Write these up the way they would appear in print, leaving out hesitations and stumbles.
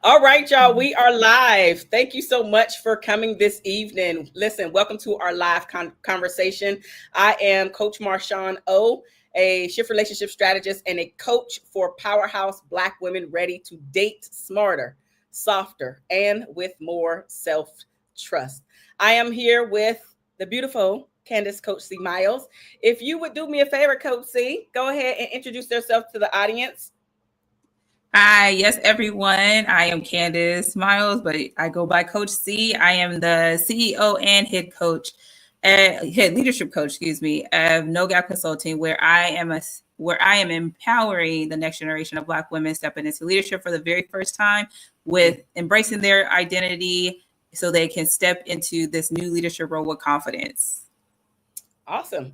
All right, y'all, we are live. Thank you so much for coming this evening. Listen, welcome to our live conversation. I am Coach Marshaun O, a shift relationship strategist and a coach for powerhouse Black women ready to date smarter, softer, and with more self-trust. I am here with the beautiful Candice Coach C. Miles. If you would do me a favor, Coach C, go ahead and introduce yourself to the audience. Hi, yes, everyone. I am Candice Miles, but I go by Coach C. I am the CEO and head leadership coach, of No Gap Consulting, where I am empowering the next generation of Black women stepping into leadership for the very first time with embracing their identity so they can step into this new leadership role with confidence. Awesome.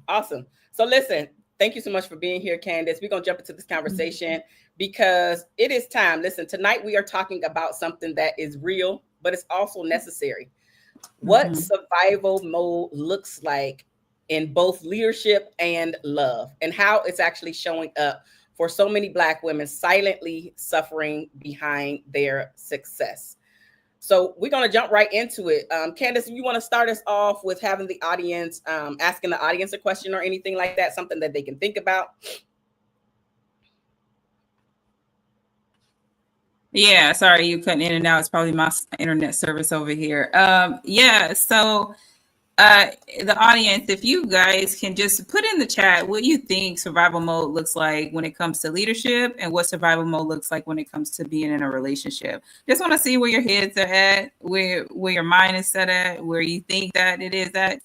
So listen, thank you so much for being here, Candice. We're going to jump into this conversation because it is time. Listen, tonight we are talking about something that is real, but it's also necessary. What survival mode looks like in both leadership and love, and how it's actually showing up for so many Black women silently suffering behind their success. So we're going to jump right into it. Candice, you want to start us off with having the audience, asking the audience a question or anything like that, something that they can think about? Yeah, sorry, you cutting in and out. It's probably my internet service over here. The audience, if you guys can just put in the chat what you think survival mode looks like when it comes to leadership and what survival mode looks like when it comes to being in a relationship. Just want to see where your heads are at, where your mind is set at, where you think that it is at.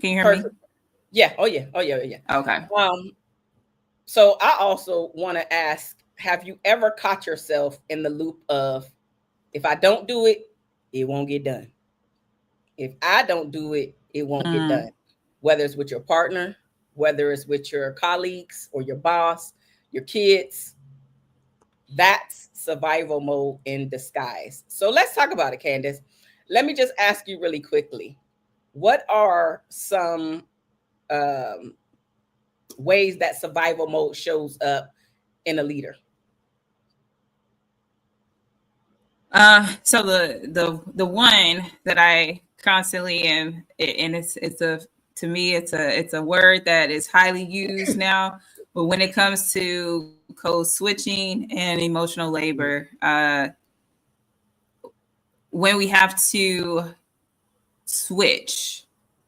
Can you hear me? Yeah. Oh, yeah. Okay. So I also want to ask, have you ever caught yourself in the loop of, if I don't do it, it won't get done. If I don't do it, it won't get done. Whether it's with your partner, whether it's with your colleagues or your boss, your kids, that's survival mode in disguise. So let's talk about it, Candice. Let me just ask you really quickly. What are some ways that survival mode shows up in a leader? So the one that I constantly am, and to me it's a word that is highly used now. But when it comes to code switching and emotional labor, when we have to switch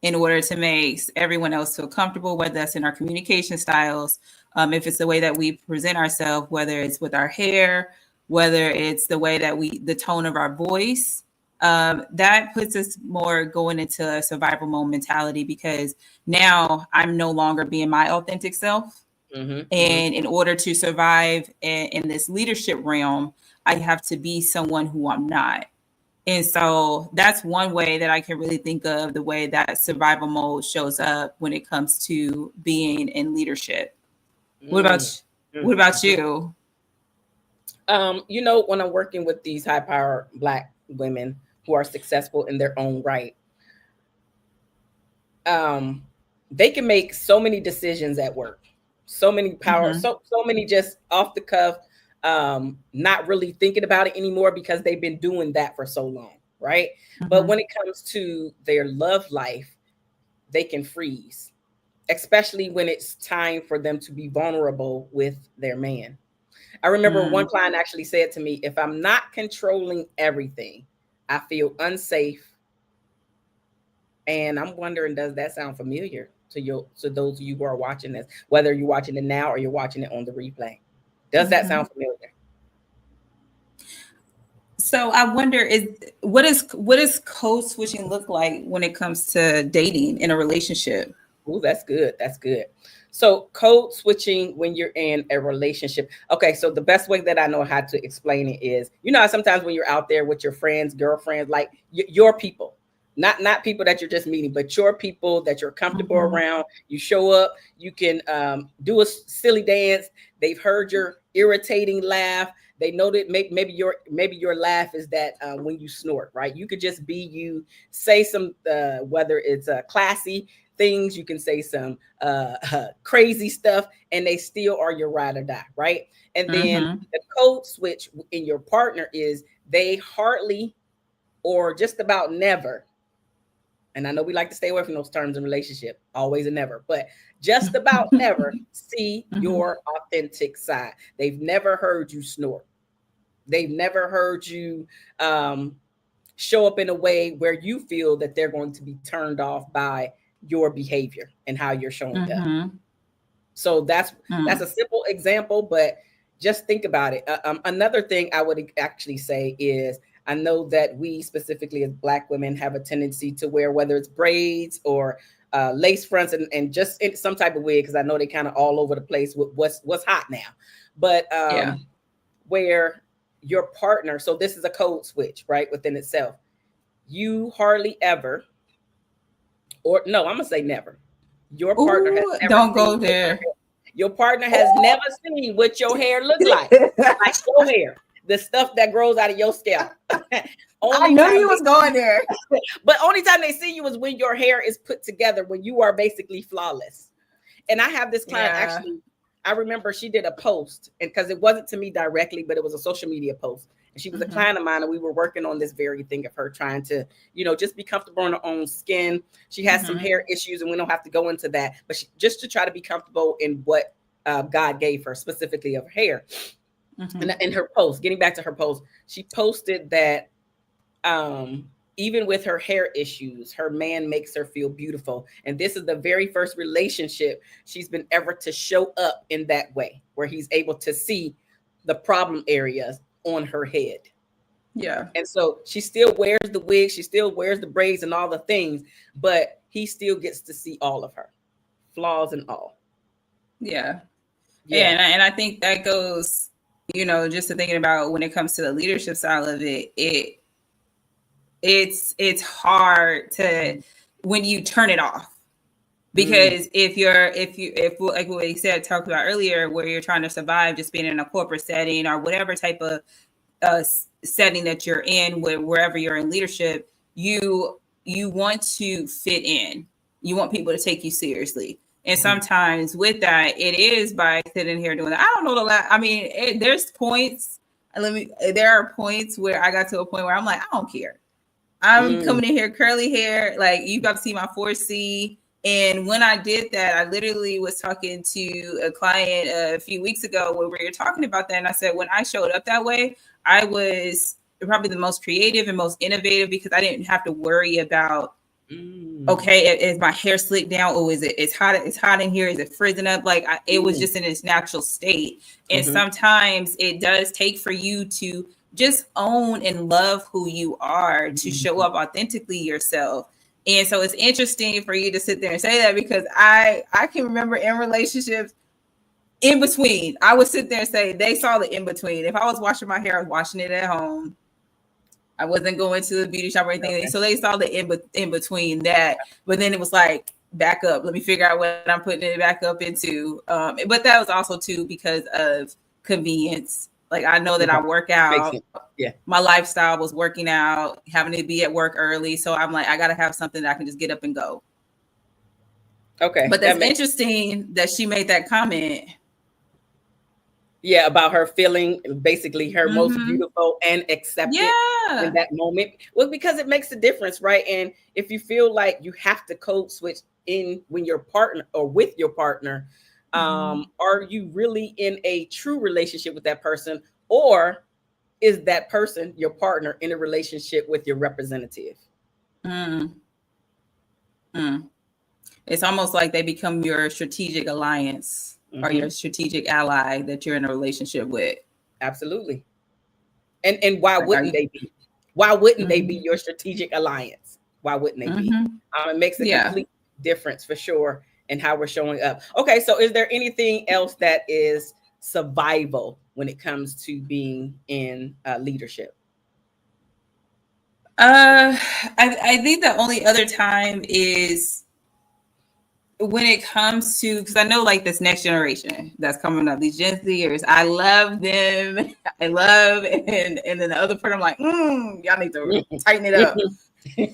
in order to make everyone else feel comfortable, whether that's in our communication styles, if it's the way that we present ourselves, whether it's with our hair, whether it's the way that the tone of our voice, that puts us more going into a survival mode mentality, because now I'm no longer being my authentic self. And in order to survive in this leadership realm, I have to be someone who I'm not. And so that's one way that I can really think of the way that survival mode shows up when it comes to being in leadership. What about you? When I'm working with these high power Black women who are successful in their own right, they can make so many decisions at work, so many power, so many just off the cuff, not really thinking about it anymore because they've been doing that for so long, right? But when it comes to their love life, they can freeze, especially when it's time for them to be vulnerable with their man. I remember one client actually said to me, if I'm not controlling everything, I feel unsafe. And I'm wondering, does that sound familiar to those of you who are watching this, whether you're watching it now or you're watching it on the replay? Does that sound familiar? So I wonder, what does code switching look like when it comes to dating in a relationship? Oh, that's good. So code switching when you're in a relationship. Okay, so the best way that I know how to explain it is, sometimes when you're out there with your friends, girlfriends, like your people, not people that you're just meeting, but your people that you're comfortable around. You show up, you can do a silly dance. They've heard your irritating laugh. They know that maybe your laugh is that when you snort, right? You could just be you, say some whether it's classy things, you can say some crazy stuff, and they still are your ride or die, right? And then the code switch in your partner is they hardly or just about never, and I know we like to stay away from those terms in relationship, always and never, but just about never see your authentic side. They've never heard you snort. They've never heard you show up in a way where you feel that they're going to be turned off by your behavior and how you're showing up. So that's a simple example, but just think about it. Another thing I would actually say is, I know that we specifically as Black women have a tendency to wear, whether it's braids or lace fronts and just in some type of wig, because I know they kind of all over the place with what's hot now. But where your partner, so this is a code switch, right, within itself. You hardly ever, or no, I'm gonna say never. Your partner has never don't go there. Your partner has never seen what your hair looks like. Like your hair, the stuff that grows out of your scalp. I knew you was going there. But only time they see you is when your hair is put together, when you are basically flawless. And I have this client actually, I remember she did a post, and because it wasn't to me directly, but it was a social media post. And she was a client of mine, and we were working on this very thing of her trying to, just be comfortable in her own skin. She has some hair issues, and we don't have to go into that, but just to try to be comfortable in what God gave her, specifically of hair. And in her post, getting back to her post, she posted that even with her hair issues, her man makes her feel beautiful. And this is the very first relationship she's been ever to show up in that way, where he's able to see the problem areas on her head. Yeah. And so she still wears the wig, she still wears the braids and all the things, but he still gets to see all of her flaws and all. Yeah. And I think that goes, just to thinking about when it comes to the leadership style of it, it's hard to when you turn it off, because if like what we talked about earlier, where you're trying to survive just being in a corporate setting or whatever type of setting that you're in, wherever you're in leadership, you want to fit in, you want people to take you seriously. And sometimes with that, it is by sitting here doing that. I don't know there's points. There are points where I got to a point where I'm like, I don't care. I'm coming in here, curly hair. Like, you got to see my 4C. And when I did that, I literally was talking to a client a few weeks ago where we were talking about that. And I said, when I showed up that way, I was probably the most creative and most innovative, because I didn't have to worry about, okay, is my hair slicked down? Oh, it's hot in here? Is it frizzing up? Like, it was just in its natural state. And sometimes it does take for you to just own and love who you are, to show up authentically yourself. And so it's interesting for you to sit there and say that, because I can remember in relationships in between, I would sit there and say, they saw the in between. If I was washing my hair, I was washing it at home. I wasn't going to the beauty shop or anything. Okay. So they saw the in between that. But then it was like, back up. Let me figure out what I'm putting it back up into. But that was also too because of convenience. Like, I know that I work out. Yeah. My lifestyle was working out, having to be at work early. So I'm like, I got to have something that I can just get up and go. Okay. But that's interesting that she made that comment. Yeah, about her feeling basically her most beautiful and accepted in that moment. Well, because it makes a difference, right? And if you feel like you have to code switch in when your partner or with your partner, are you really in a true relationship with that person, or is that person, your partner, in a relationship with your representative? It's almost like they become your strategic alliance or your strategic ally that you're in a relationship with. Absolutely. And why wouldn't they be? Why wouldn't they be your strategic alliance? Why wouldn't they be? It makes a complete difference for sure in how we're showing up. Okay, so is there anything else that is survival when it comes to being in leadership? I think the only other time is when it comes to, because I know like this next generation that's coming up, these Gen Zers, I love them. and then the other part, I'm like, y'all need to tighten it up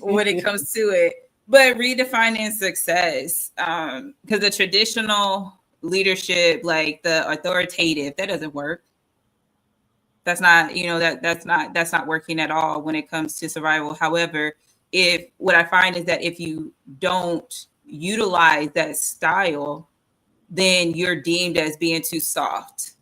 when it comes to it. But redefining success, because the traditional leadership, like the authoritative, that doesn't work. That's not, that's not working at all when it comes to survival. However, if what I find is that if you don't utilize that style, then you're deemed as being too soft.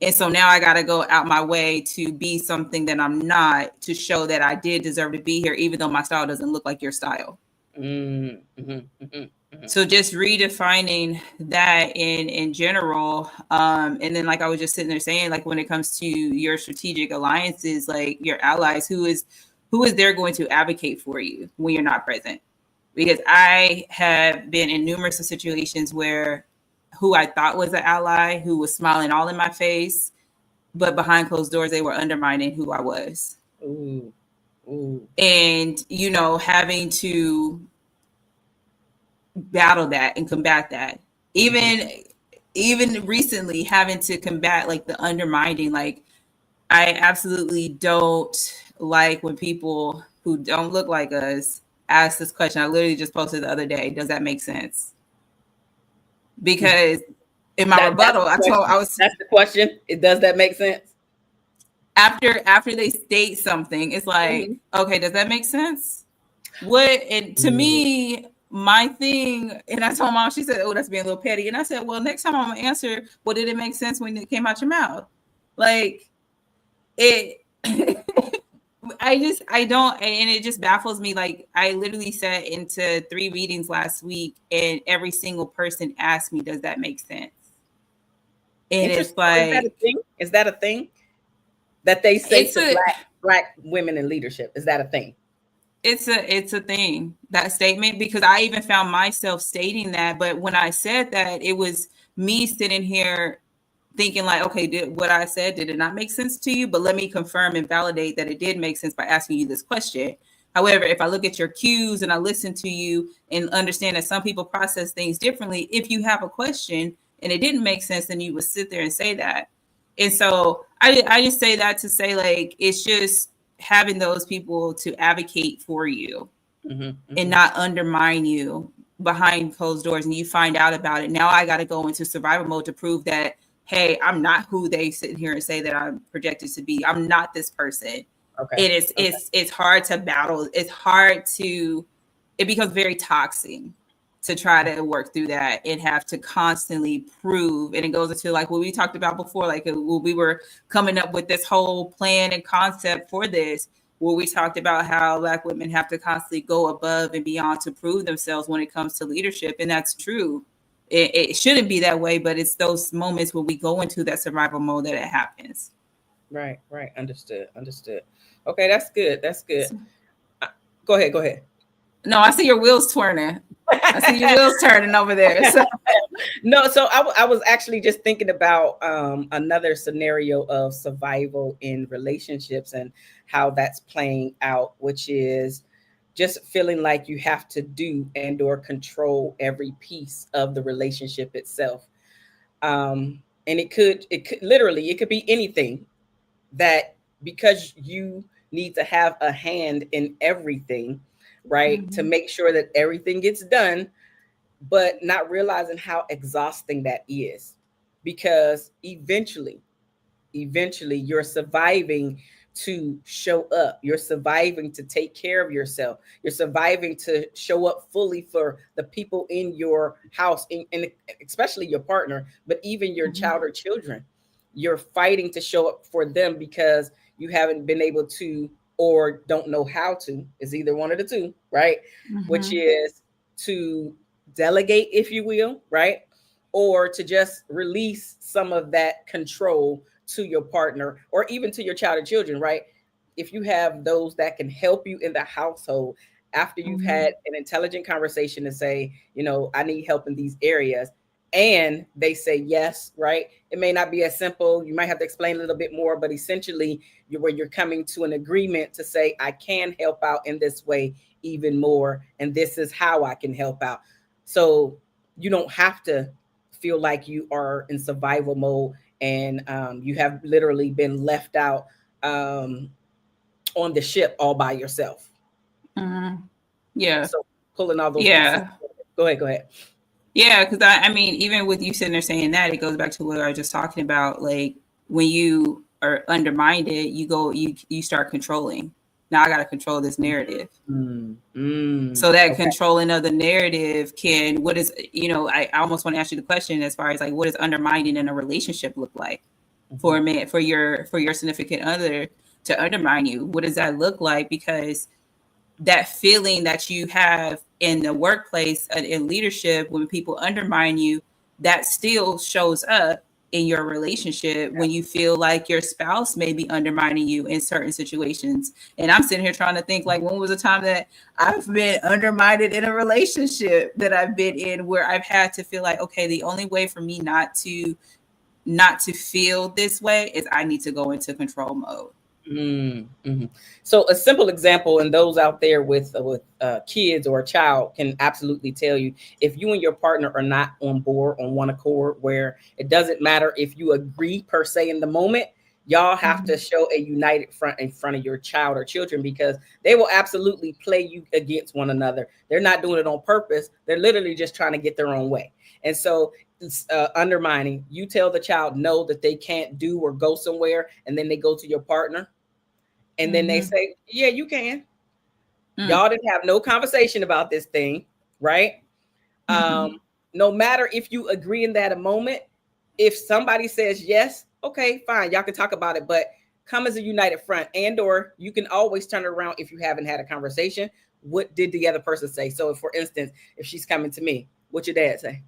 And so now I got to go out my way to be something that I'm not, to show that I did deserve to be here, even though my style doesn't look like your style. Mm-hmm, mm-hmm, mm-hmm. So just redefining that in general, and then like I was just sitting there saying, like when it comes to your strategic alliances, like your allies, who is there going to advocate for you when you're not present? Because I have been in numerous situations where who I thought was an ally, who was smiling all in my face, but behind closed doors they were undermining who I was. Ooh. Ooh. And having to battle that and combat that. Even recently, having to combat like the undermining. Like I absolutely don't like when people who don't look like us ask this question. I literally just posted the other day, does that make sense? Because in my rebuttal, that's the question. Does that make sense? After they state something, it's like, okay, does that make sense? What? And to me, my thing, and I told Mom, she said, oh, that's being a little petty. And I said, well, next time I'm gonna answer, well, did it make sense when it came out your mouth? Like it I don't, and it just baffles me. Like I literally sat into 3 meetings last week and every single person asked me, does that make sense? And it's like, is that a thing that they say to black women in leadership? Is that a thing? It's a thing, that statement, because I even found myself stating that. But when I said that, it was me sitting here thinking like, okay, did what I said, did it not make sense to you? But let me confirm and validate that it did make sense by asking you this question. However, if I look at your cues and I listen to you and understand that some people process things differently, if you have a question and it didn't make sense, then you would sit there and say that. And so I just say that to say, like, it's just having those people to advocate for you and not undermine you behind closed doors, and you find out about it. Now I got to go into survival mode to prove that, hey, I'm not who they sit here and say that I'm projected to be. I'm not this person. Okay. It's hard to battle. It's hard to, it becomes very toxic to try to work through that and have to constantly prove. And it goes into like what we talked about before, like when we were coming up with this whole plan and concept for this, where we talked about how Black women have to constantly go above and beyond to prove themselves when it comes to leadership. And that's true. It shouldn't be that way, but it's those moments when we go into that survival mode that it happens. Right. Understood. Okay, that's good. Go ahead. No, I see your wheels turning. I see your wheels turning over there. So. No, so I was actually just thinking about another scenario of survival in relationships and how that's playing out, which is just feeling like you have to do and or control every piece of the relationship itself. And it could literally, it could be anything, that because you need to have a hand in everything, right? To make sure that everything gets done, but not realizing how exhausting that is, because eventually you're surviving to show up. You're surviving to take care of yourself. You're surviving to show up fully for the people in your house, and especially your partner, but even your child or children. You're fighting to show up for them because you haven't been able to, or don't know how to. It's either one of the two, right? Which is to delegate, if you will, right? Or to just release some of that control to your partner or even to your child or children, right? If you have those that can help you in the household after you've had an intelligent conversation to say, I need help in these areas, and they say yes, right? It may not be as simple. You might have to explain a little bit more, but essentially you're coming to an agreement to say, I can help out in this way even more, and this is how I can help out. So you don't have to feel like you are in survival mode and you have literally been left out on the ship all by yourself. Yeah. So pulling all those pieces. Yeah. Go ahead. Yeah, because I mean, even with you sitting there saying that, it goes back to what I was just talking about. Like when you are undermined, you start controlling. Now I got to control this narrative. So that controlling of the narrative what is, I almost want to ask you the question as far as like, what does undermining in a relationship look like for a man, for your significant other to undermine you? What does that look like? Because that feeling that you have in the workplace in leadership, when people undermine you, that still shows up in your relationship when you feel like your spouse may be undermining you in certain situations. And I'm sitting here trying to think, like, when was the time that I've been undermined in a relationship that I've been in where I've had to feel like, okay, the only way for me not to feel this way is I need to go into control mode. Mm-hmm. So a simple example, and those out there with kids or a child can absolutely tell you, if you and your partner are not on board, on one accord, where it doesn't matter if you agree per se in the moment, y'all have to show a united front in front of your child or children, because they will absolutely play you against one another. They're not doing it on purpose. They're literally just trying to get their own way. And so undermining, you tell the child no, that they can't do or go somewhere, and then they go to your partner and then they say, yeah, you can. Y'all didn't have no conversation about this thing, right? No matter if you agree in that a moment, if somebody says yes, okay, fine, y'all can talk about it, but come as a united front. And or you can always turn it around if you haven't had a conversation. What did the other person say? So if, for instance, if she's coming to me, what's your dad say?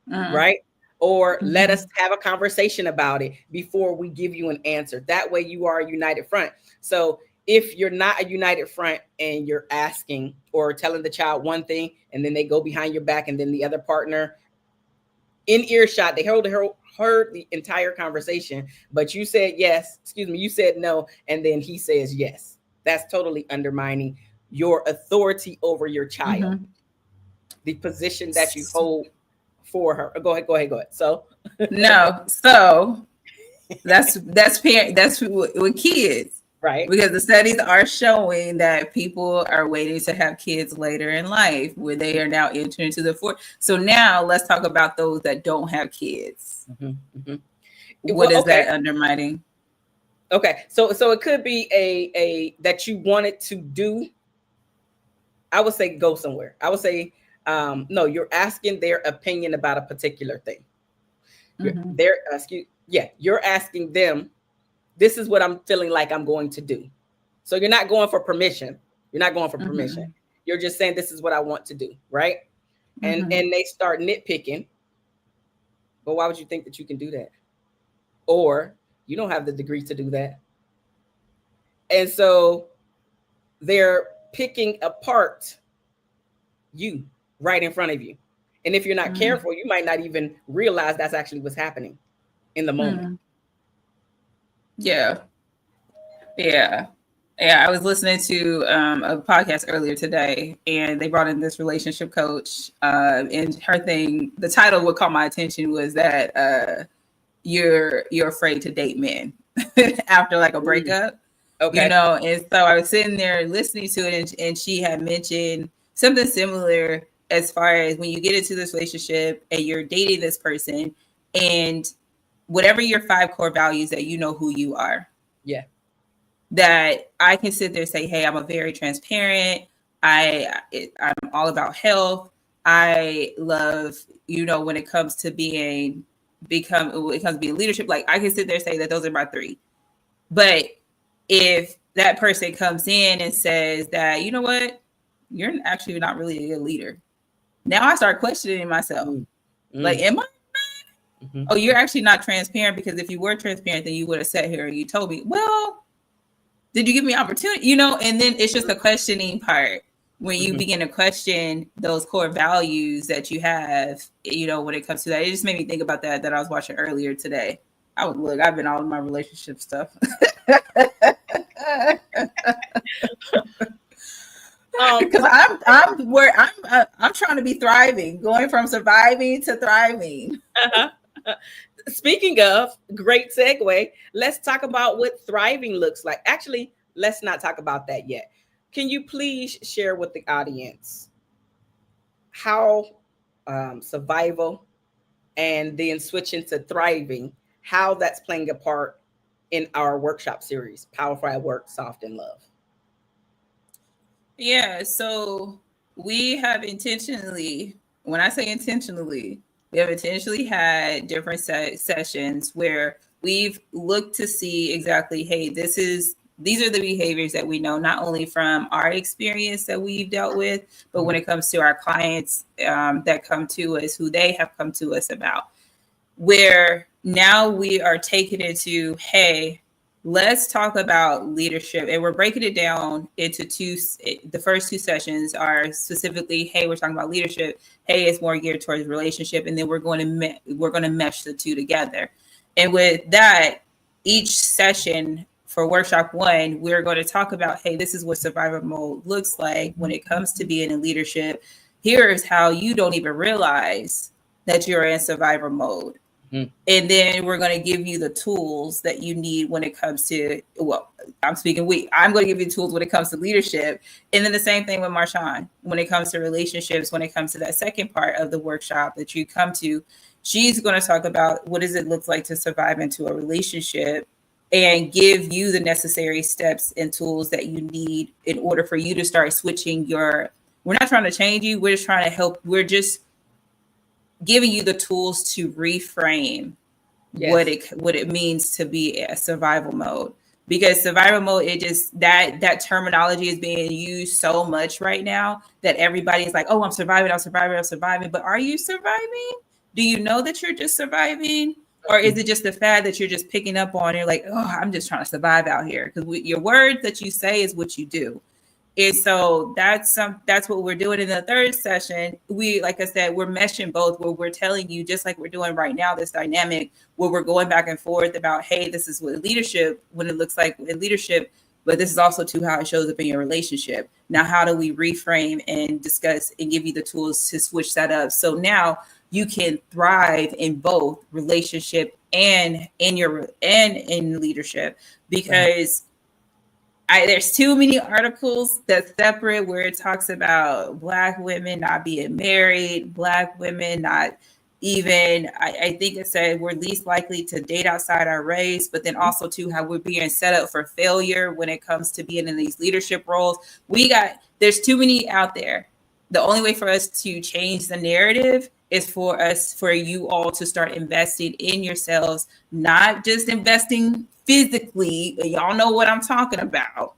Right? Or let us have a conversation about it before we give you an answer. That way you are a united front. So if you're not a united front and you're asking or telling the child one thing and then they go behind your back, and then the other partner in earshot, they heard the entire conversation, but you said yes, you said no, and then he says yes. That's totally undermining your authority over your child. The position that you hold for her. Go ahead. So no, so that's with kids, right? Because the studies are showing that people are waiting to have kids later in life, where they are now entering into the fourth. So now let's talk about those that don't have kids. What is that undermining? Okay, so it could be a that you wanted to do. I would say go somewhere. I would say no, you're asking their opinion about a particular thing. You're asking them, this is what I'm feeling like I'm going to do. So you're not going for permission. You're just saying, this is what I want to do, right? And they start nitpicking. But why would you think that you can do that? Or you don't have the degree to do that. And so they're picking apart you right in front of you. And if you're not careful, you might not even realize that's actually what's happening in the moment. Yeah. I was listening to a podcast earlier today, and they brought in this relationship coach. And her thing, the title what caught my attention was that you're afraid to date men after like a breakup. Okay. And so I was sitting there listening to it, and she had mentioned something similar as far as when you get into this relationship and you're dating this person, and whatever your 5 core values, that you know who you are. Yeah. That I can sit there and say, hey, I'm a very transparent. I'm all about health. I love, when it comes to being leadership, like I can sit there and say that those are my 3. But if that person comes in and says that, you know what, you're actually not really a good leader, now I start questioning myself. Like, am I? Oh, you're actually not transparent, because if you were transparent, then you would have sat here and you told me, well, did you give me opportunity? And then it's just a questioning part when you begin to question those core values that you have, when it comes to that. It just made me think about that I was watching earlier today. I've been all in my relationship stuff. Because I'm trying to be thriving, going from surviving to thriving. Speaking of, great segue, let's talk about what thriving looks like. Actually, let's not talk about that yet. Can you please share with the audience how survival and then switching to thriving, how that's playing a part in our workshop series, Powerful at Work, Soft in Love. Yeah, so we have intentionally, when I say intentionally, we have intentionally had different sessions where we've looked to see exactly, hey, these are the behaviors that we know, not only from our experience that we've dealt with, but when it comes to our clients that come to us, who they have come to us about, where now we are taking it to, hey, let's talk about leadership. And we're breaking it down into two. The first two sessions are specifically, hey, we're talking about leadership. Hey, it's more geared towards relationship. And then we're going to mesh the two together. And with that, each session for workshop 1, we're going to talk about, hey, this is what survivor mode looks like when it comes to being in leadership. Here's how you don't even realize that you're in survivor mode. And then we're going to give you the tools that you need when it comes to, well, I'm going to give you tools when it comes to leadership. And then the same thing with Marshaun, when it comes to relationships, when it comes to that second part of the workshop that you come to, she's going to talk about what does it look like to survive into a relationship and give you the necessary steps and tools that you need in order for you to start switching we're not trying to change you. We're just trying to help. We're just giving you the tools to reframe what it means to be a survival mode, because survival mode, it just that terminology is being used so much right now that everybody's like, oh, I'm surviving, but are you surviving? Do you know that you're just surviving, or is it just the fact that you're just picking up on? You're like, oh, I'm just trying to survive out here, because your words that you say is what you do. And so that's what we're doing in the third session. Like I said, we're meshing both, where we're telling you, just like we're doing right now, this dynamic where we're going back and forth about, hey, this is what leadership, when it looks like in leadership, but this is also too how it shows up in your relationship. Now, how do we reframe and discuss and give you the tools to switch that up? So now you can thrive in both relationship and in leadership, because there's too many articles that's separate where it talks about Black women not being married, Black women not even, I think it said we're least likely to date outside our race, but then also too how we're being set up for failure when it comes to being in these leadership roles. There's too many out there. The only way for us to change the narrative is for you all to start investing in yourselves, not just investing physically. Y'all know what I'm talking about.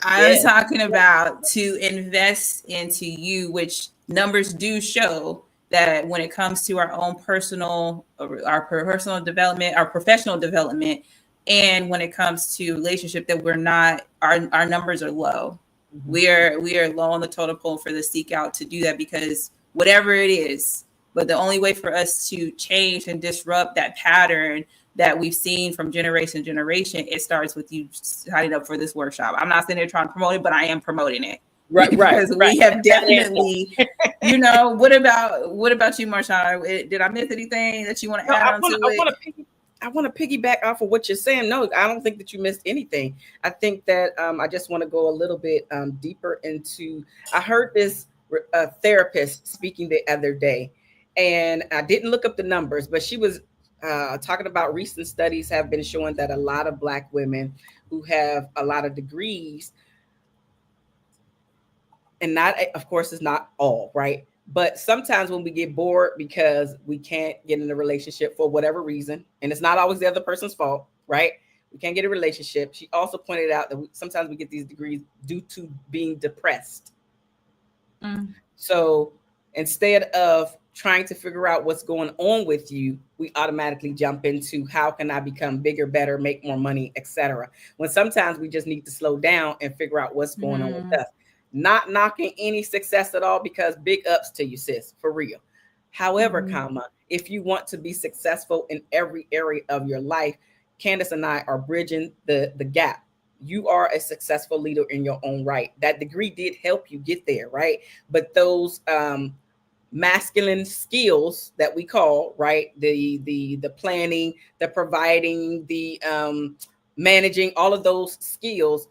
I'm talking about to invest into you, which numbers do show that when it comes to our own personal development, our professional development, and when it comes to relationship, that we're not, our numbers are low. Mm-hmm. We are low on the totem pole for the seek out to do that, because whatever it is, but the only way for us to change and disrupt that pattern that we've seen from generation to generation, it starts with you signing up for this workshop. I'm not sitting there trying to promote it, but I am promoting it. Right. Because we have definitely, what about you, Marshaun? Did I miss anything that you want to add on to it? I want to piggyback off of what you're saying. No, I don't think that you missed anything. I think that I just want to go a little bit deeper into, I heard this therapist speaking the other day, and I didn't look up the numbers, but she was talking about recent studies have been showing that a lot of Black women who have a lot of degrees, and not, of course, it's not all, right? But sometimes when we get bored because we can't get in a relationship for whatever reason, and it's not always the other person's fault, right? We can't get a relationship. She also pointed out that sometimes we get these degrees due to being depressed. So instead of trying to figure out what's going on with you, we automatically jump into how can I become bigger, better, make more money, etc. When sometimes we just need to slow down and figure out what's going on with us. Not knocking any success at all, because big ups to you, sis, for real. However, if you want to be successful in every area of your life, Candice and I are bridging the gap. You are a successful leader in your own right. That degree did help you get there, right? But those masculine skills that we call, right, the planning, the providing, the managing, all of those skills,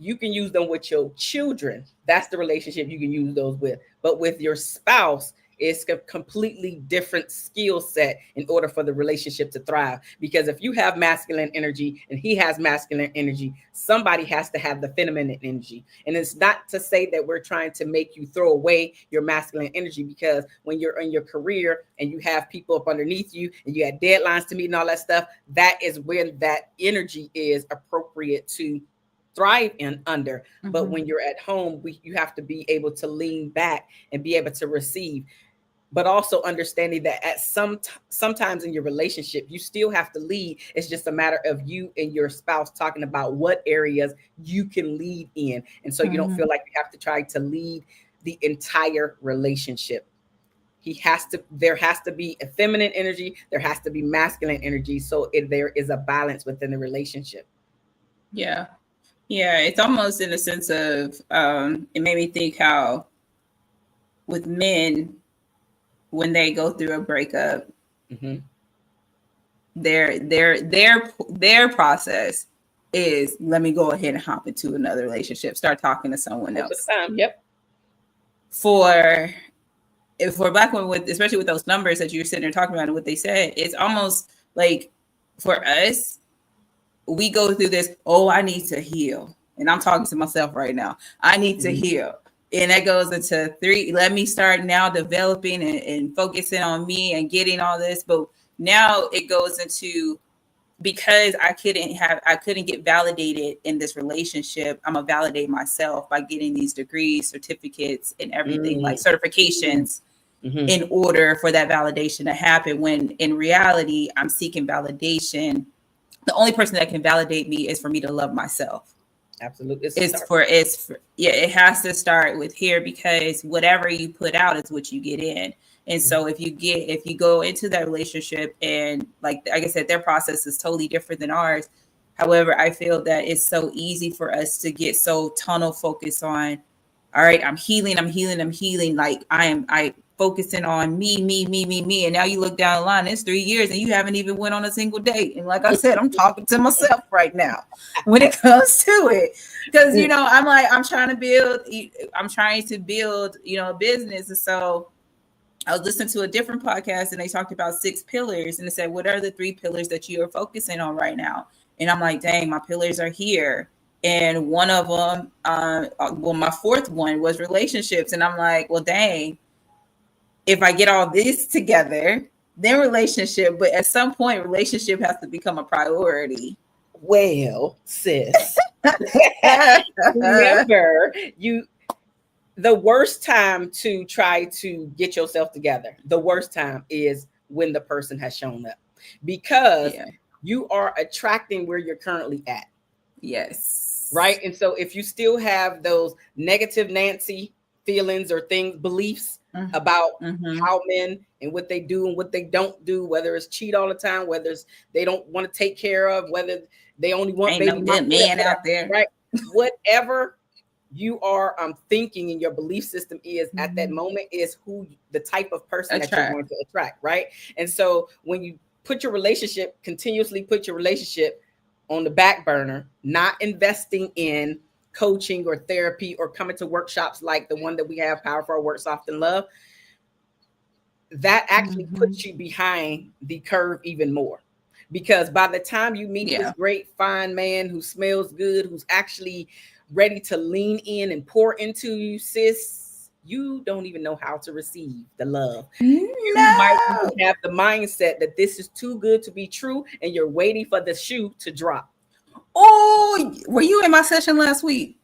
you can use them with your children. That's the relationship you can use those with. But with your spouse, it's a completely different skill set in order for the relationship to thrive. Because if you have masculine energy and he has masculine energy, somebody has to have the feminine energy. And it's not to say that we're trying to make you throw away your masculine energy, because when you're in your career and you have people up underneath you and you have deadlines to meet and all that stuff, that is when that energy is appropriate to thrive in under. But when you're at home, you have to be able to lean back and be able to receive, but also understanding that at sometimes in your relationship, you still have to lead. It's just a matter of you and your spouse talking about what areas you can lead in. And so you don't feel like you have to try to lead the entire relationship. There has to be a feminine energy. There has to be masculine energy. So there is a balance within the relationship. Yeah. Yeah. It's almost in a sense of, it made me think how with men, when they go through a breakup, their process is, let me go ahead and hop into another relationship, start talking to someone else. Yep. For Black women, especially with those numbers that you're sitting there talking about and what they said, it's almost like for us, we go through this, I need to heal. And I'm talking to myself right now. I need to heal. And that goes into 3. Let me start now developing and focusing on me and getting all this. But now it goes into, because I couldn't get validated in this relationship, I'm gonna validate myself by getting these degrees, certificates, and everything, like certifications, in order for that validation to happen. When in reality, I'm seeking validation. The only person that can validate me is for me to love myself. Absolutely. It has to start with here, because whatever you put out is what you get in. And so if you go into that relationship and like I said, their process is totally different than ours. However, I feel that it's so easy for us to get so tunnel focused on, all right, I'm healing. Like I focusing on me. And now you look down the line, it's 3 years and you haven't even went on a single date. And like I said, I'm talking to myself right now when it comes to it. Because, I'm trying to build, a business. And so I was listening to a different podcast and they talked about 6 pillars. And they said, what are the 3 pillars that you are focusing on right now? And I'm like, dang, my pillars are here. And one of them, my 4th one was relationships. And I'm like, well, dang, if I get all this together, then relationship. But at some point, relationship has to become a priority. Well, sis, remember, the worst time to try to get yourself together, the worst time is when the person has shown up, because you are attracting where you're currently at. Yes. Right. And so if you still have those negative Nancy feelings or beliefs about how men and what they do and what they don't do, whether it's cheat all the time, whether it's they don't want to take care of, whether they only want baby no good man out there, right? Whatever you are thinking in your belief system is at that moment is who the type of person that you're going to attract, right? And so when you continuously put your relationship on the back burner, not investing in coaching or therapy or coming to workshops like the one that we have, Power for Our Work, Soft and Love, that actually puts you behind the curve even more. Because by the time you meet this great fine man who smells good, who's actually ready to lean in and pour into you, sis, you don't even know how to receive the love. You might even have the mindset that this is too good to be true and you're waiting for the shoe to drop. Oh, were you in my session last week?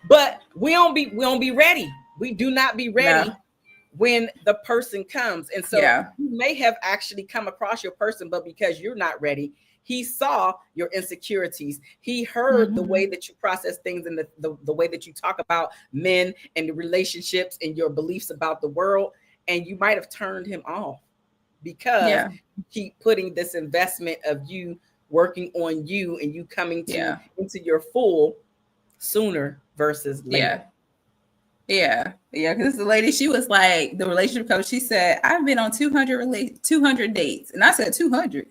But we don't be ready. We do not be ready when the person comes. And so you may have actually come across your person, but because you're not ready, he saw your insecurities. He heard the way that you process things and the way that you talk about men and the relationships and your beliefs about the world. And you might have turned him off because you keep putting this investment of you working on you and you coming into your full sooner versus later. Yeah. Because the lady, she was like, the relationship coach, she said, I've been on 200 dates. And I said, 200.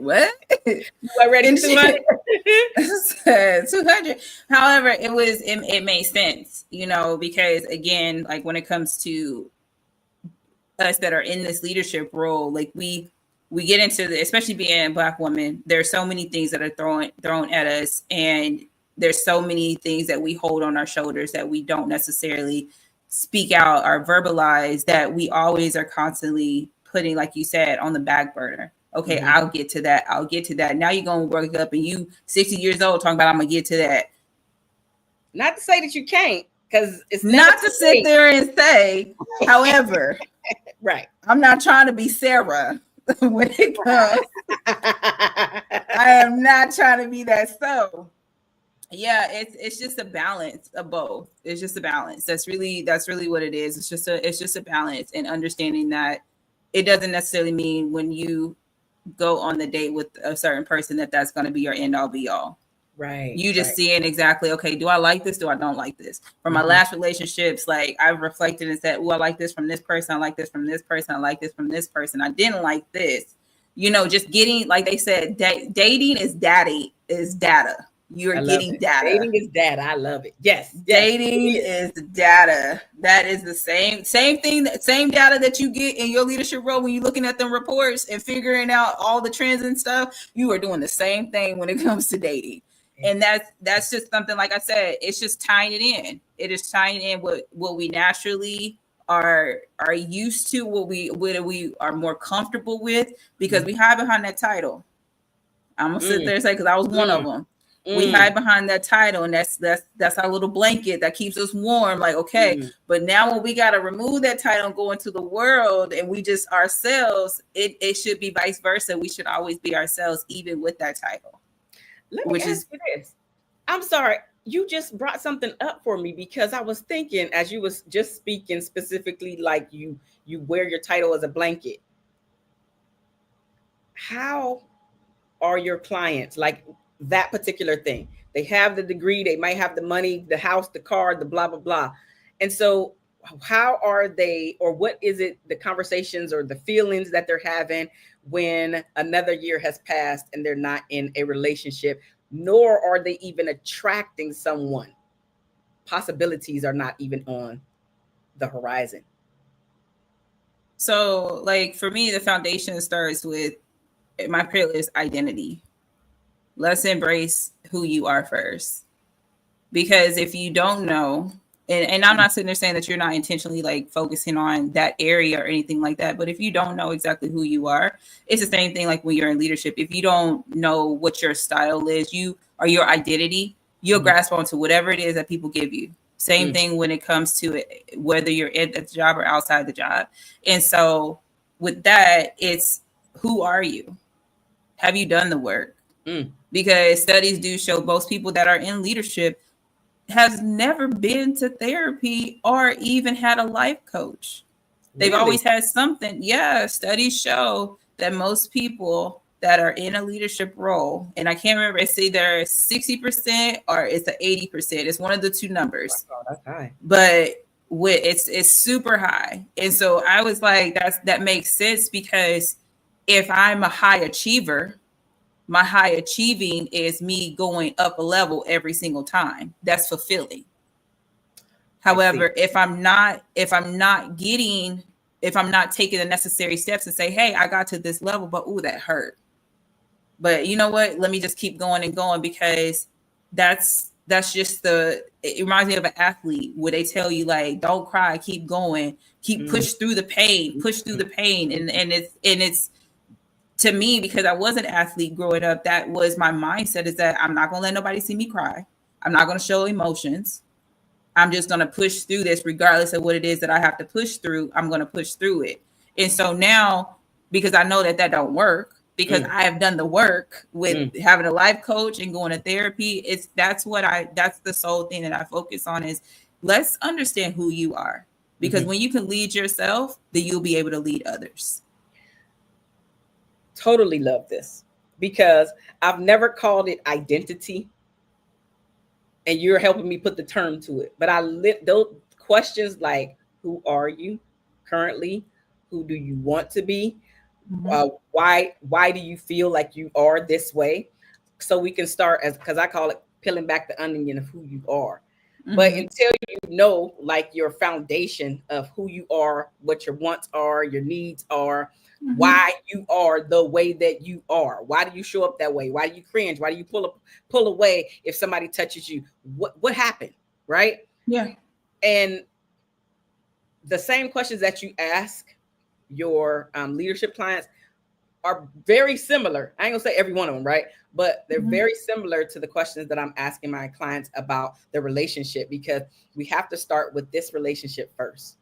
What? You weren't ready for 200? 200. However, it made sense, because again, like when it comes to us that are in this leadership role, like we get into especially being a Black woman, there's so many things that are thrown at us, and there's so many things that we hold on our shoulders that we don't necessarily speak out or verbalize, that we always are constantly putting, like you said, on the back burner. Okay, mm-hmm. I'll get to that. Now you're going to work up and you 60 years old talking about I'm going to get to that. Not to say that you can't, because it's not to sit there and say, however, right. I'm not trying to be Sarah when it comes. I am not trying to be that. So yeah, it's just a balance of both. It's just a balance. That's really what it is. It's just a balance, and understanding that it doesn't necessarily mean when you go on the date with a certain person that's going to be your end all be all. Right. You just seeing exactly, okay, do I like this? Do I don't like this? From my last relationships, like I've reflected and said, oh, I like this from this person. I like this from this person. I like this from this person. I didn't like this. Just getting, like they said, dating is data. You're getting data. Dating is data. I love it. Yes. Dating is data. That is the same thing, same data that you get in your leadership role when you're looking at them reports and figuring out all the trends and stuff. You are doing the same thing when it comes to dating. And that's just something, like I said, it's just tying it in. It is tying in what we naturally are used to, what we are more comfortable with, because we hide behind that title. I'm gonna sit there and say, because I was one of them. We hide behind that title, and that's our little blanket that keeps us warm. Like, okay, but now when we got to remove that title and go into the world, and we just ourselves, it should be vice versa. We should always be ourselves, even with that title. Let me ask you this. I'm sorry, you just brought something up for me, because I was thinking, as you was just speaking specifically, like you wear your title as a blanket. How are your clients, like that particular thing? They have the degree, they might have the money, the house, the car, the blah, blah, blah. And so how are they, or what is it, the conversations or the feelings that they're having when another year has passed and they're not in a relationship, nor are they even attracting someone? Possibilities are not even on the horizon. So, like, for me, the foundation starts with my pillar is identity. Let's embrace who you are first. Because if you don't know, and I'm not sitting there saying that you're not intentionally like focusing on that area or anything like that, but if you don't know exactly who you are, it's the same thing like when you're in leadership. If you don't know what your style is, or your identity, you'll grasp onto whatever it is that people give you. Same thing when it comes to it, whether you're at the job or outside the job. And so with that, it's, who are you? Have you done the work? Because studies do show most people that are in leadership has never been to therapy or even had a life coach. They've always had something. Yeah, studies show that most people that are in a leadership role, and I can't remember, it's either 60% or it's 80%. It's one of the two numbers. Oh, that's high. But it's super high. And so I was like, that makes sense, because if I'm a high achiever, my high achieving is me going up a level every single time. That's fulfilling. However, if I'm not taking the necessary steps and say, hey, I got to this level, but ooh, that hurt. But you know what? Let me just keep going and going, because that's just it reminds me of an athlete where they tell you, like, don't cry, keep going, push through the pain. And it's to me, because I was an athlete growing up, that was my mindset, is that I'm not going to let nobody see me cry. I'm not going to show emotions. I'm just going to push through this regardless of what it is that I have to push through. I'm going to push through it. And so now, because I know that don't work, because I have done the work with having a life coach and going to therapy, that's the sole thing that I focus on, is let's understand who you are. Because when you can lead yourself, then you'll be able to lead others. Totally love this, because I've never called it identity, and you're helping me put the term to it. But those questions like, who are you currently? Who do you want to be? Why do you feel like you are this way? So we can start, as because I call it peeling back the onion of who you are. But until you know, like, your foundation of who you are, what your wants are, your needs are, why you are the way that you are, why do you show up that way, why do you cringe, why do you pull away if somebody touches you, what happened, right? Yeah. And the same questions that you ask your leadership clients are very similar. I ain't gonna say every one of them, right? But they're very similar to the questions that I'm asking my clients about the relationship, because we have to start with this relationship first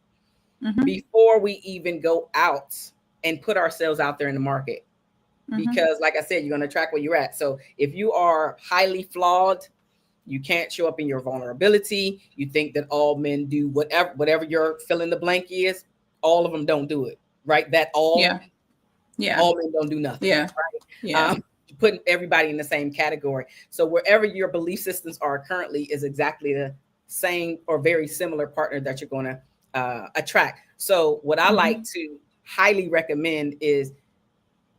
before we even go out and put ourselves out there in the market. Because, like I said, you're gonna attract where you're at. So if you are highly flawed, you can't show up in your vulnerability. You think that all men do whatever your fill in the blank is. All of them don't do it, right? That all. Yeah. Yeah. All men don't do nothing. Yeah. Right? Yeah. Putting everybody in the same category. So wherever your belief systems are currently is exactly the same or very similar partner that you're going to attract. So what I like to highly recommend is,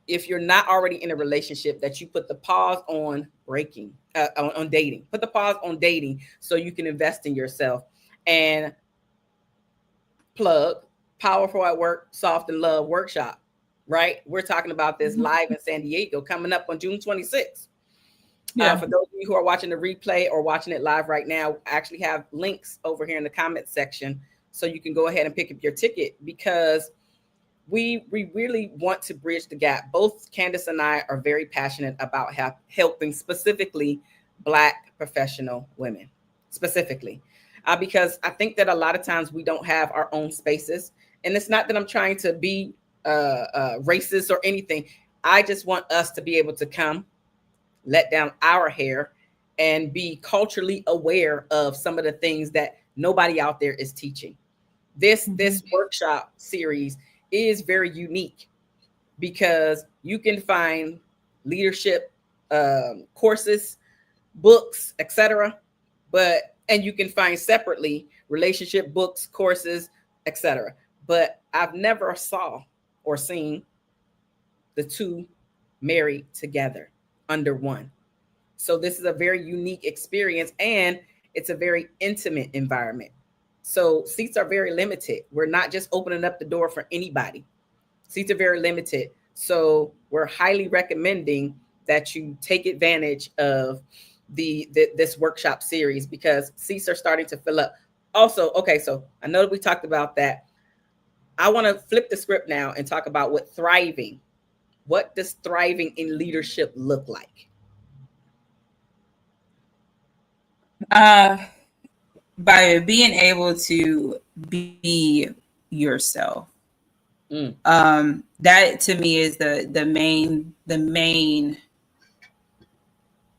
if you're not already in a relationship, that you put the pause on breaking, on dating. Put the pause on dating so you can invest in yourself. And plug Powerful at Work, Soft and Love workshop. Right? We're talking about this live in San Diego coming up on June 26th. Yeah. For those of you who are watching the replay or watching it live right now, I actually have links over here in the comments section, so you can go ahead and pick up your ticket, because we really want to bridge the gap. Both Candice and I are very passionate about helping specifically Black professional women, specifically, because I think that a lot of times we don't have our own spaces. And it's not that I'm trying to be racist or anything. I just want us to be able to come, let down our hair, and be culturally aware of some of the things that nobody out there is teaching. This workshop series is very unique, because you can find leadership courses, books, etc. And you can find separately relationship books, courses, etc. But I've never saw or seen the two married together under one. So this is a very unique experience, and it's a very intimate environment. So seats are very limited. We're not just opening up the door for anybody. Seats are very limited. So we're highly recommending that you take advantage of this workshop series, because seats are starting to fill up. Also, okay, so I know that we talked about that. I want to flip the script now and talk about what does thriving in leadership look like? By being able to be yourself. That to me is the main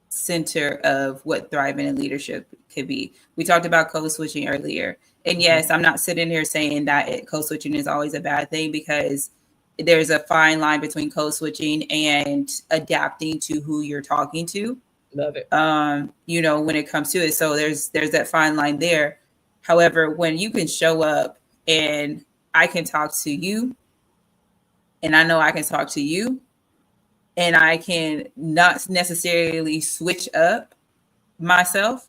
center of what thriving in leadership could be. We talked about code switching earlier. And yes, I'm not sitting here saying that code switching is always a bad thing, because there's a fine line between code switching and adapting to who you're talking to. Love it. When it comes to it. So there's that fine line there. However, when you can show up and I can talk to you, and I know I can talk to you, and I can not necessarily switch up myself,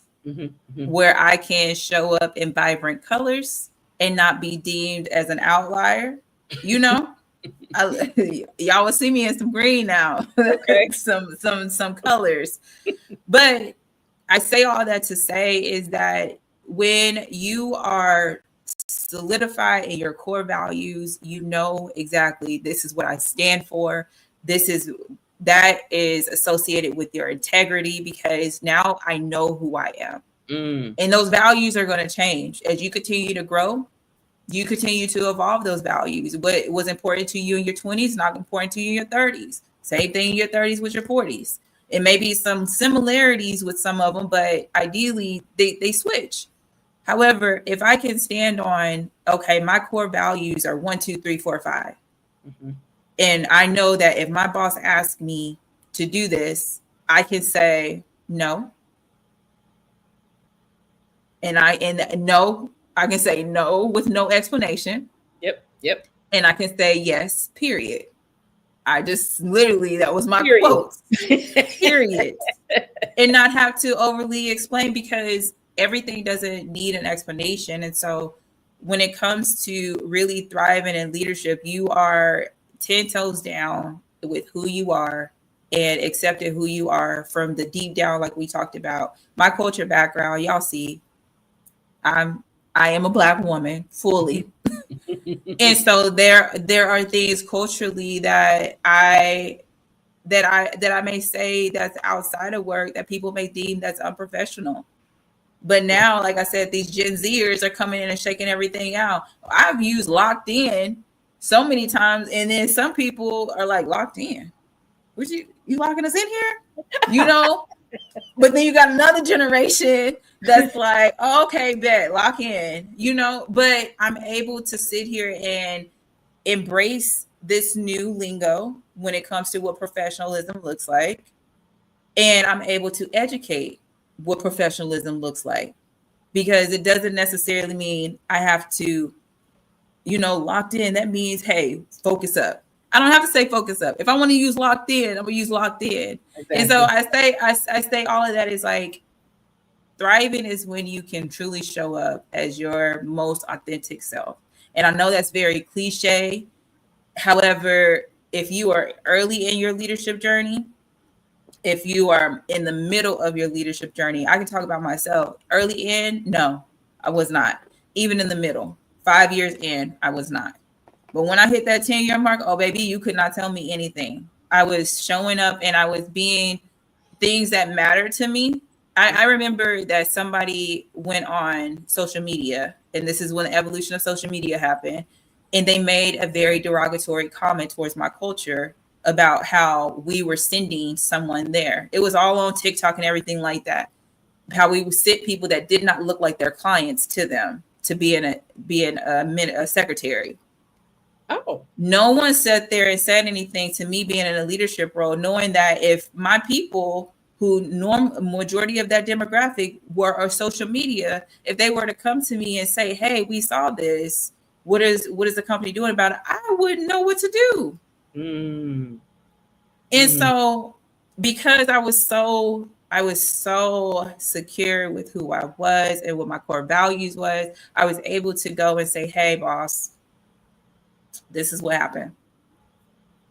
where I can show up in vibrant colors and not be deemed as an outlier, y'all will see me in some green now, okay. some colors. But I say all that to say is that when you are solidified in your core values, you know exactly, this is what I stand for. That is associated with your integrity, because now I know who I am. And those values are going to change as you continue to grow. You continue to evolve those values. What was important to you in your 20s is not important to you in your 30s. Same thing in your 30s with your 40s. It may be some similarities with some of them, but ideally they switch. However, if I can stand on, okay, my core values are 1, 2, 3, 4, 5. And I know that if my boss asks me to do this, I can say no. And I can say no with no explanation. Yep. And I can say yes, period. I just literally, that was my Period. quote. Period. And not have to overly explain, because everything doesn't need an explanation. And so when it comes to really thriving in leadership, you are 10 toes down with who you are and accepting who you are from the deep down, like we talked about. My culture background, y'all see, I am a Black woman fully. And so there are things culturally that I may say that's outside of work that people may deem that's unprofessional. But now, like I said, these Gen Zers are coming in and shaking everything out. I've used locked in so many times, and then some people are like, locked in? Would you locking us in here? You know? But then you got another generation that's like, oh, okay, bet, lock in, you know? But I'm able to sit here and embrace this new lingo when it comes to what professionalism looks like. And I'm able to educate what professionalism looks like, because it doesn't necessarily mean I have to, locked in. That means, hey, focus up. I don't have to say focus up. If I want to use locked in, I'm gonna use locked in. Exactly. And so I say all of that is like, thriving is when you can truly show up as your most authentic self. And I know that's very cliche. However, if you are early in your leadership journey, if you are in the middle of your leadership journey, I can talk about myself. Early in, no, I was not. Even in the middle, 5 years in, I was not. But when I hit that 10-year mark, oh, baby, you could not tell me anything. I was showing up and I was being things that mattered to me. I remember that somebody went on social media, and this is when the evolution of social media happened, and they made a very derogatory comment towards my culture about how we were sending someone there. It was all on TikTok and everything like that. How we would sit people that did not look like their clients to them to be a secretary. Oh. No one sat there and said anything to me being in a leadership role, knowing that if my people who majority of that demographic were on social media, if they were to come to me and say, hey, we saw this, what is the company doing about it? I wouldn't know what to do. And so because I was so secure with who I was and what my core values was, I was able to go and say, hey, boss, this is what happened.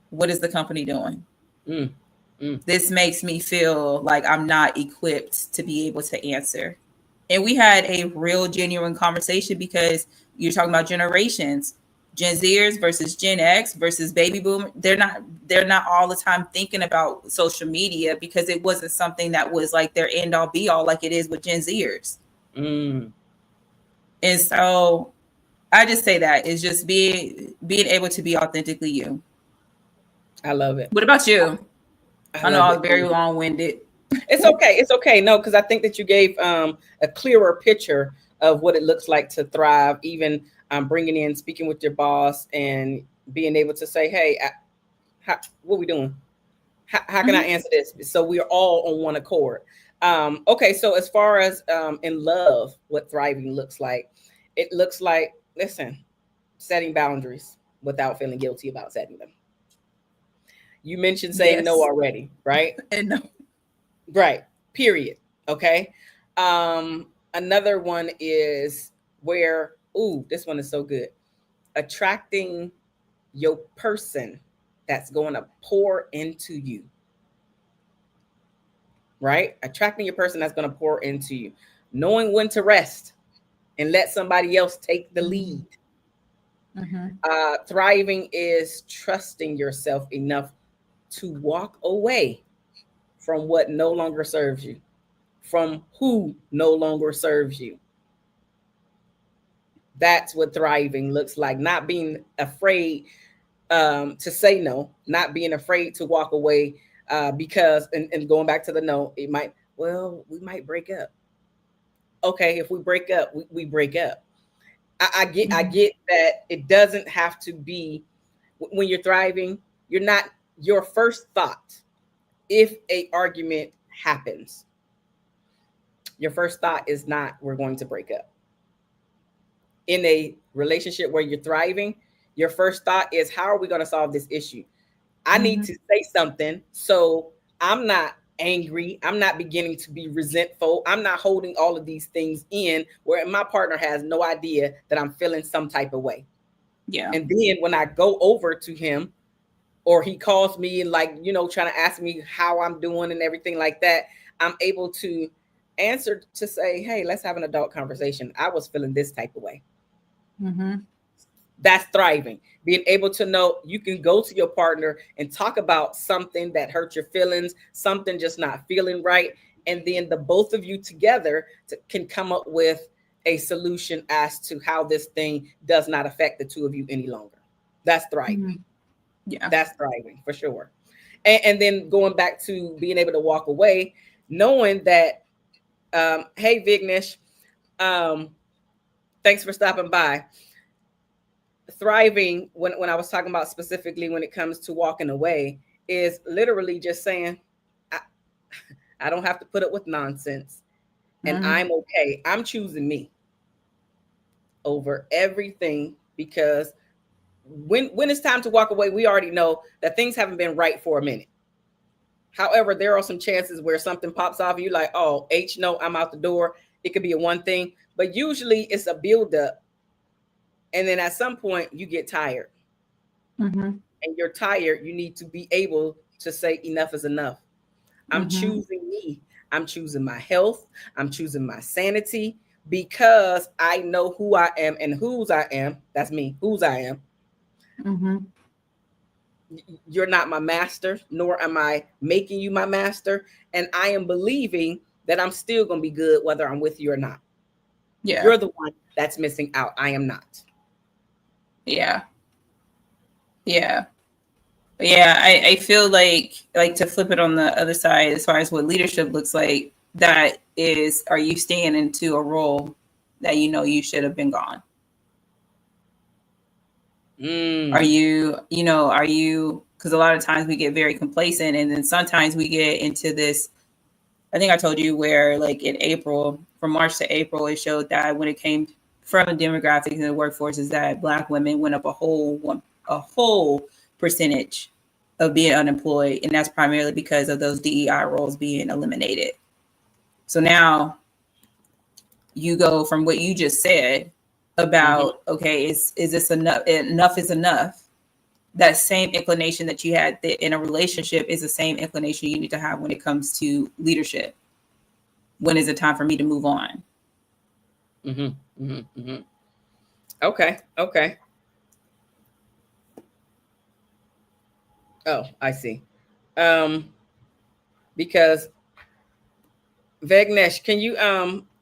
What is the company doing? This makes me feel like I'm not equipped to be able to answer. And we had a real genuine conversation, because you're talking about generations, Gen Zers versus Gen X versus baby boomers. They're not all the time thinking about social media, because it wasn't something that was like their end all be all like it is with Gen Zers. And so I just say that is just being able to be authentically you. I love it. What about you? I know I was very long-winded. It's okay. It's okay. No, because I think that you gave a clearer picture of what it looks like to thrive, even bringing in, speaking with your boss and being able to say, hey, what are we doing? How can I answer this? So we are all on one accord. Okay. So as far as in love, what thriving looks like, it looks like, listen, setting boundaries without feeling guilty about setting them. You mentioned saying no already, right? And no. Right. Period. Okay. Another one is where, this one is so good. Attracting your person that's going to pour into you. Right? Attracting your person that's going to pour into you. Knowing when to rest and let somebody else take the lead. Thriving is trusting yourself enough to walk away from what no longer serves you, from who no longer serves you. That's what thriving looks like. Not being afraid to say no, not being afraid to walk away because, and going back to the no, we might break up. Okay, if we break up, we break up. I get that it doesn't have to be, when you're thriving, you're not, your first thought, if a argument happens, your first thought is not, we're going to break up. In a relationship where you're thriving, your first thought is, how are we going to solve this issue? I need to say something. So I'm not angry. I'm not beginning to be resentful. I'm not holding all of these things in where my partner has no idea that I'm feeling some type of way. Yeah. And then when I go over to him or he calls me and like, trying to ask me how I'm doing and everything like that, I'm able to answer to say, hey, let's have an adult conversation. I was feeling this type of way. That's thriving. Being able to know you can go to your partner and talk about something that hurt your feelings, something just not feeling right. And then the both of you together can come up with a solution as to how this thing does not affect the two of you any longer. That's thriving. Yeah. That's thriving for sure. And then going back to being able to walk away, knowing that, hey, Vignesh, thanks for stopping by. Thriving, when I was talking about specifically when it comes to walking away, is literally just saying, I don't have to put up with nonsense, and I'm okay. I'm choosing me over everything, because when it's time to walk away, we already know that things haven't been right for a minute. However, there are some chances where something pops off you like, oh, no, I'm out the door. It could be a one thing, but usually it's a buildup. And then at some point you get tired. And you're tired. You need to be able to say enough is enough. I'm choosing me. I'm choosing my health. I'm choosing my sanity, because I know who I am and whose I am. That's me, whose I am. You're not my master, nor am I making you my master. And I am believing that I'm still going to be good whether I'm with you or not. Yeah. You're the one that's missing out. I am not. Yeah. Yeah. Yeah. I feel like to flip it on the other side, as far as what leadership looks like, that is, are you staying into a role that you should have been gone? Are you, because a lot of times we get very complacent, and then sometimes we get into this, I think I told you, where like in April, from March to April, it showed that when it came from the demographics in the workforce, is that Black women went up a whole percentage of being unemployed. And that's primarily because of those DEI roles being eliminated. So now you go from what you just said about, okay, is this enough? Enough is enough. That same inclination that you had in a relationship is the same inclination you need to have when it comes to leadership. When is it time for me to move on? Okay. Oh, I see. Because Vignesh, can you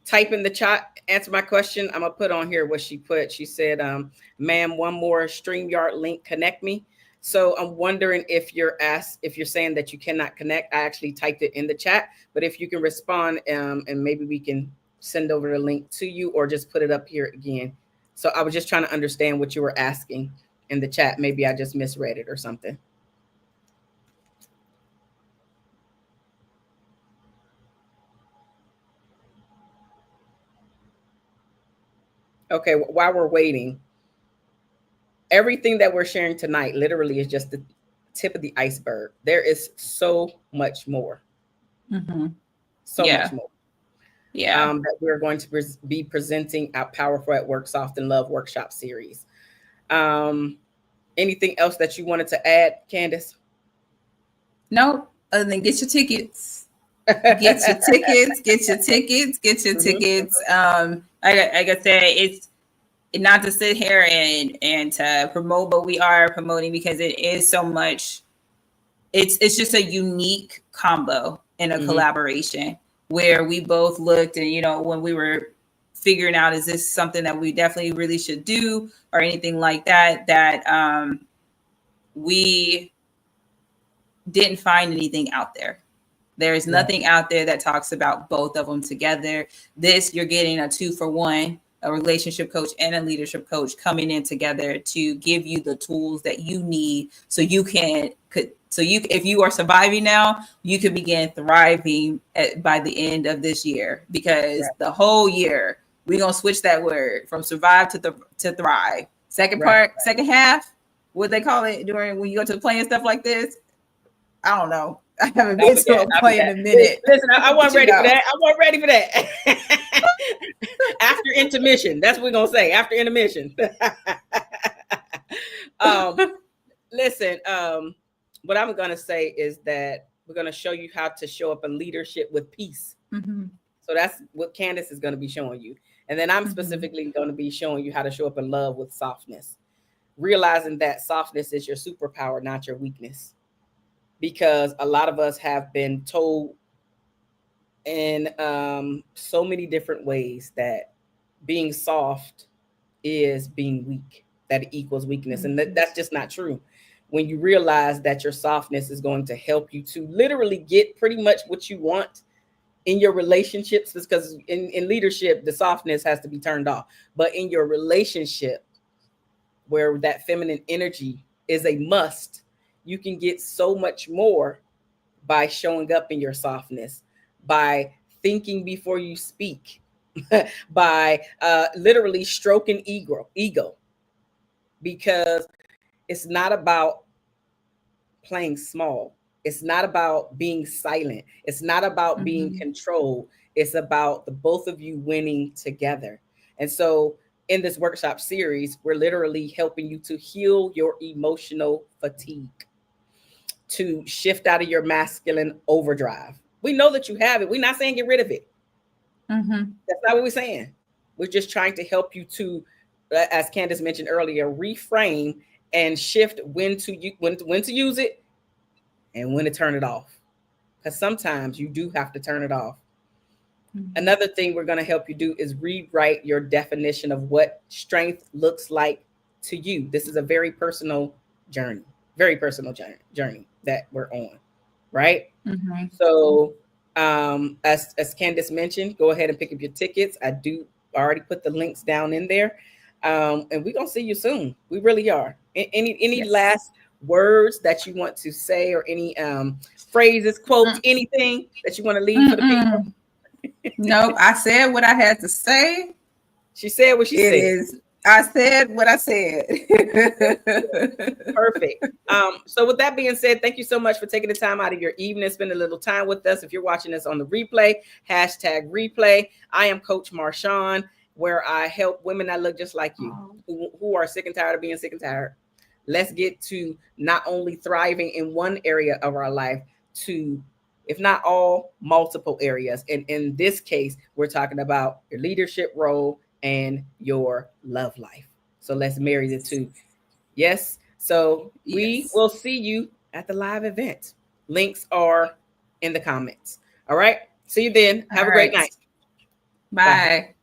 type in the chat, answer my question? I'm gonna put on here what she put. She said, ma'am, one more StreamYard link, connect me. So I'm wondering if you're saying that you cannot connect. I actually typed it in the chat, but if you can respond, and maybe we can send over the link to you, or just put it up here again. So I was just trying to understand what you were asking in the chat. Maybe I just misread it or something. Okay, while we're waiting, everything that we're sharing tonight literally is just the tip of the iceberg. There is so much more. So much more. Yeah. That we're going to be presenting at Powerful at Work Soft and Love workshop series. Anything else that you wanted to add, Candice? No, other than get your tickets. Get your tickets. Like I said, it's not to sit here and to promote, but we are promoting because it is so much. It's just a unique combo and a collaboration where we both looked, and when we were figuring out, is this something that we definitely really should do or anything like that, we didn't find anything out there. There's nothing out there that talks about both of them together. This, you're getting a 2-for-1, a relationship coach and a leadership coach coming in together to give you the tools that you need so you if you are surviving now, you can begin thriving by the end of this year, because the whole year we're going to switch that word from survive to thrive. Second half, what they call it during when you go to a play and stuff like this. I don't know. I haven't been to a play in a minute. Listen, I wasn't ready for that. I wasn't ready for that. After intermission, that's what we're gonna say. After intermission. Listen, what I'm gonna say is that we're gonna show you how to show up in leadership with peace. Mm-hmm. So that's what Candice is gonna be showing you, and then I'm specifically gonna be showing you how to show up in love with softness, realizing that softness is your superpower, not your weakness. Because a lot of us have been told in so many different ways that being soft is being weak, that it equals weakness. And that's just not true. When you realize that your softness is going to help you to literally get pretty much what you want in your relationships, because in leadership, the softness has to be turned off. But in your relationship, where that feminine energy is a must, you can get so much more by showing up in your softness, by thinking before you speak, by literally stroking ego, because it's not about playing small. It's not about being silent. It's not about being controlled. It's about the both of you winning together. And so in this workshop series, we're literally helping you to heal your emotional fatigue, to shift out of your masculine overdrive. We know that you have it. We're not saying get rid of it. That's not what we're saying. We're just trying to help you to, as Candice mentioned earlier, reframe and shift when to use it and when to turn it off. Because sometimes you do have to turn it off. Another thing we're going to help you do is rewrite your definition of what strength looks like to you. This is a very personal journey that we're on, right? So as Candice mentioned, go ahead and pick up your tickets. I do already put the links down in there, and we're gonna see you soon. We really are. Any last words that you want to say, or any phrases, quotes, anything that you want to leave for the people? Nope, I said what I had to say. She said what she said. I said what I said. Perfect. So with that being said, thank you so much for taking the time out of your evening, spend a little time with us. If you're watching this on the replay, #replay. I am Coach Marshaun, where I help women that look just like you, who are sick and tired of being sick and tired. Let's get to not only thriving in one area of our life, to, if not all, multiple areas. And in this case, we're talking about your leadership role and your love life. So let's marry the two. Yes. So we will see you at the live event. Links are in the comments. All right. See you then. Have a great night. Bye.